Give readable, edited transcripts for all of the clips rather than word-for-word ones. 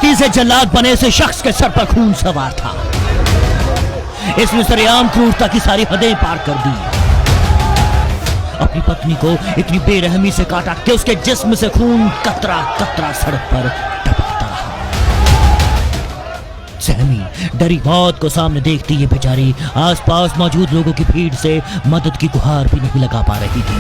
पति से जल्लाद बने से शख्स के सर पर खून सवार था। इसने सरेआम क्रूरता की सारी हदें पार कर दी। अपनी पत्नी को इतनी बेरहमी से काटा कि उसके जिस्म से खून कतरा कतरा सड़क पर टपकता रहा। सहमी डरी मौत को सामने देखती ये बेचारी आसपास मौजूद लोगों की भीड़ से मदद की गुहार भी नहीं लगा पा रही थी,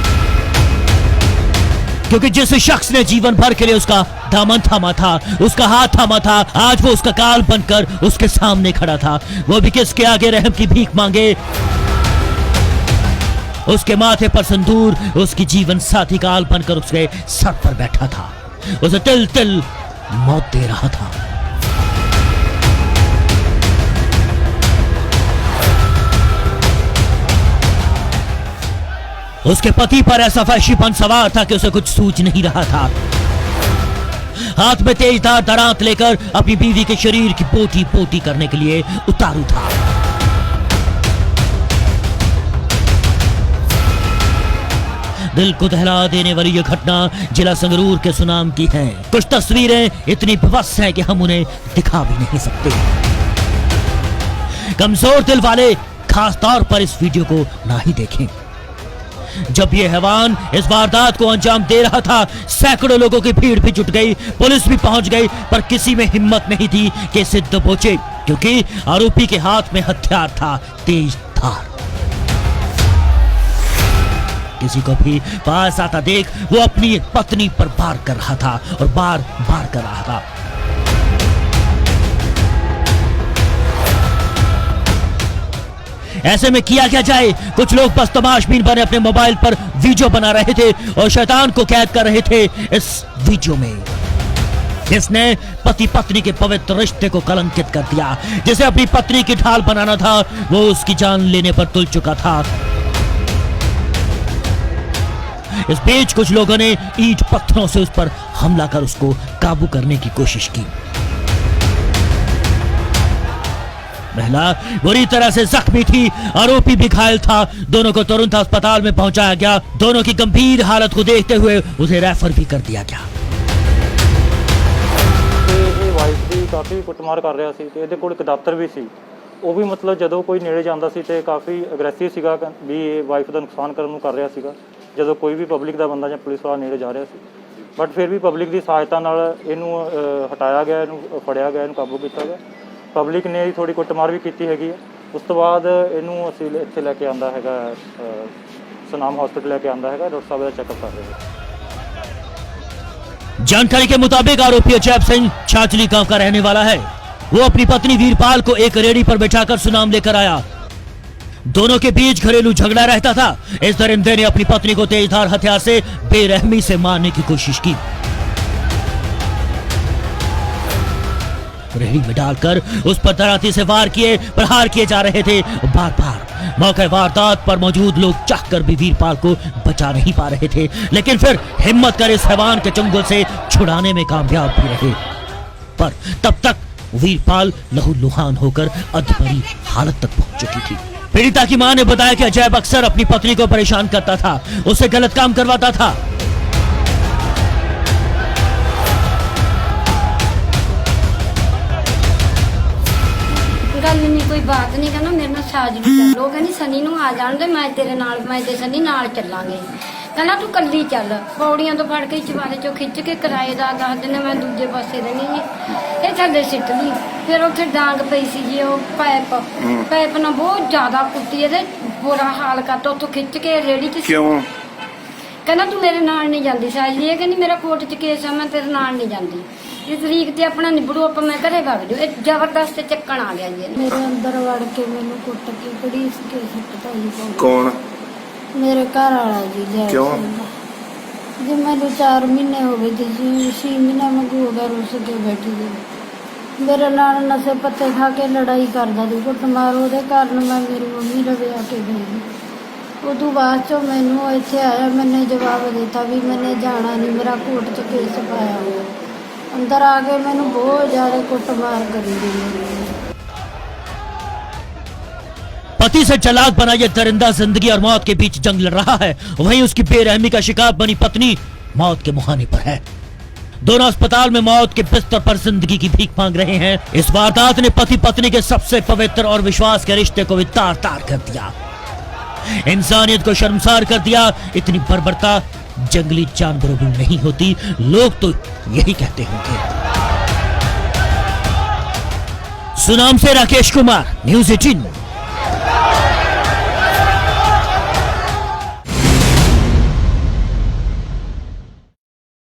क्योंकि जिस शख्स ने जीवन भर के लिए उसका दामन थामा था, उसका हाथ थामा था, आज वो उसका काल बनकर उसके सामने खड़ा था। वो भी किसके आगे रहम की भीख मांगे। उसके माथे पर संदूर उसकी जीवन साथी काल बनकर उसके सर पर बैठा था, उसे तिल तिल मौत दे रहा था। उसके पति पर ऐसा वहशीपन सवार था कि उसे कुछ सूझ नहीं रहा था। हाथ में तेजधार दरांत लेकर अपनी बीवी के शरीर की पोटी पोटी करने के लिए उतारू था। दिल को दहला देने वाली यह घटना जिला संगरूर के सुनाम की है। कुछ तस्वीरें इतनी विवश हैं कि हम उन्हें दिखा भी नहीं सकते। कमजोर दिल वाले खास तौर पर इस वीडियो को ना ही देखें। जब ये हैवान इस वारदात को अंजाम दे रहा था, सैकड़ों लोगों की भीड़ भी जुट गई, पुलिस भी पहुंच गई, पर किसी में हिम्मत नहीं थी कि सिद्ध पहुंचे, क्योंकि आरोपी के हाथ में हथियार था, तेज धार। किसी को भी पास आता देख वो अपनी पत्नी पर वार कर रहा था और बार बार कर रहा था। ऐसे में किया क्या जाए? कुछ लोग बस तमाशबीन बने अपने मोबाइल पर वीडियो बना रहे थे और शैतान को कैद कर रहे थे इस वीडियो में, जिसने पति पत्नी के पवित्र रिश्ते को कलंकित कर दिया। जिसे अपनी पत्नी की ढाल बनाना था, वो उसकी जान लेने पर तुल चुका था। इस बीच कुछ लोगों ने ईंट पत्थरों से उस पर हमला कर उसको काबू करने की कोशिश की। महिला बुरी तरह से जख्मी थी, आरोपी भी घायल था। दोनों को तुरंत अस्पताल में पहुंचाया गया। दोनों की गंभीर हालत को देखते हुए उसे रेफर भी कर दिया गया। ਵਾਈਫ ਦੀ ਕਾਫੀ ਕੁੱਟਮਾਰ ਕਰ ਰਿਹਾ ਸੀ ਤੇ ਇਹਦੇ ਕੋਲ ਇੱਕ ਦਾਤਰ ਵੀ ਸੀ। ਉਹ ਵੀ ਮਤਲਬ ਜਦੋਂ ਕੋਈ ਨੇੜੇ ਜਾਂਦਾ ਸੀ ਤੇ ਕਾਫੀ ਅਗਰੈਸਿਵ ਸੀਗਾ ਵੀ ਇਹ ਵਾਈਫ ਦਾ ਨੁਕਸਾਨ ਕਰਨ ਨੂੰ ਕਰ ਰਿਹਾ ਸੀਗਾ, ਜਦੋਂ ਕੋਈ ਵੀ ਪਬਲਿਕ ਦਾ ਬੰਦਾ ਜਾਂ ਪੁਲਿਸ ਵਾਲਾ ਨੇੜੇ ਜਾ ਰਿਹਾ ਸੀ। ਬਟ ਫਿਰ ਵੀ ਪਬਲਿਕ ਦੀ ਸਹਾਇਤਾ ਨਾਲ ਇਹਨੂੰ ਹਟਾਇਆ ਗਿਆ, ਇਹਨੂੰ ਫੜਿਆ ਗਿਆ, ਇਹਨੂੰ ਕਾਬੂ ਕੀਤਾ ਗਿਆ। ਪਬਲਿਕ ਨੇ ਥੋੜੀ ਕੁੱਟਮਾਰ ਵੀ ਕੀਤੀ ਹੈਗੀ ਹੈ। ਉਸ ਤੋਂ ਬਾਅਦ ਇਹਨੂੰ ਅਸੀਂ ਇੱਥੇ ਲੈ ਕੇ ਆਂਦਾ ਹੈਗਾ, ਸੁਨਾਮ ਹਸਪੀਟਲ ਲੈ ਕੇ ਆਂਦਾ ਹੈਗਾ, ਡਾਕਟਰ ਸਾਹਿਬ ਦਾ ਚੈੱਕਅਪ ਕਰ ਰਹੇ हैं। जानकारी के मुताबिक आरोपी अजैब सिंह छाछली गांव का रहने वाला है। वो अपनी पत्नी वीरपाल को एक रेडी पर बैठाकर सुनाम लेकर आया। दोनों के बीच घरेलू झगड़ा रहता था। इस दरिंदे ने अपनी पत्नी को तेजधार हथियार से बेरहमी से मारने की कोशिश की। रेहड़ी में डालकर उस पर तराती से वार किए, प्रहार किए जा रहे थे बार बार। मौके वारदात पर मौजूद लोग चाहकर भी वीरपाल को बचा नहीं पा रहे थे, लेकिन फिर हिम्मत कर इस हैवान के चंगुल से छुड़ाने में कामयाब भी रहे। पर तब तक वीरपाल लहूलुहान होकर अधमरी हालत तक पहुंच चुकी थी। पीड़िता की मां ने बताया कि अजैब अक्सर अपनी पत्नी को परेशान करता था, उससे गलत काम करवाता था। गल नहीं, कोई बात नहीं, कहना मेरे नाल साज भी चल। लोग कहनी सनी नूं आ जाण दे, मैं तेरे नाल, मैं ते सनी नाल चलांगे। कहना तू कल्ली चल। पौड़ियां तो फड़ के चबारे चो खिच के किराएदार दस दिन मैं दूजे पासे रहनी जी, ये थल्ले सिੱਟ ਲਈ। फिर उत्थे डांग पई सी जी, ਉਹ पाइप ना बहुत ज्यादा कुੱਟੀ ਇਹਦੇ, बुरा हाल करता। उत्थों खिच के रेड़ी च क्यों? कहना तू मेरे नाल नहीं जाती साज ली। कहनी मेरा कोर्ट च केस है, मैं तेरे नाल नहीं जाती। इस तरीक ते अपना निबड़ो, आप मैं घरे भग जू। जबरदस्त चक्कन आ गया जी। मेरे अंदर वड़ के मैनू कुट के घड़ीस के सुੱਟਤਾ जी। कौन? मेरे घर वाला जी। क्यों? जी मैनू 4 महीने हो गए थे जी, 6 महीना मैं हो गया रुस के बैठी जी। मेरे नाल नशे पत्ते खा के लड़ाई करता जी, कुटमार। ਉਹਦੇ ਕਾਰਨ मैं मेरी मम्मी लवे आके गई। उदू बाद चो मैनू इत्थे आया, मैंने जवाब दिता भी मैंने जाना नहीं, मेरा कोर्ट च केस पाया हुआ। अंदर आके मैनू बहुत ज्यादा कुटमार करी गई। पति से जल्लाद बना यह दरिंदा जिंदगी और मौत के बीच जंग लड़ रहा है। वहीं उसकी बेरहमी का शिकार बनी पत्नी मौत के मुहाने पर है। दोनों अस्पताल में मौत के बिस्तर पर जिंदगी की भीख मांग रहे हैं। इस वारदात ने पति पत्नी के सबसे पवित्र और विश्वास के रिश्ते को भी तार तार कर दिया, इंसानियत को शर्मसार कर दिया। इतनी बर्बरता जंगली जानवरों में नहीं होती, लोग तो यही कहते होंगे। सुनाम से राकेश कुमार, न्यूज़ 18।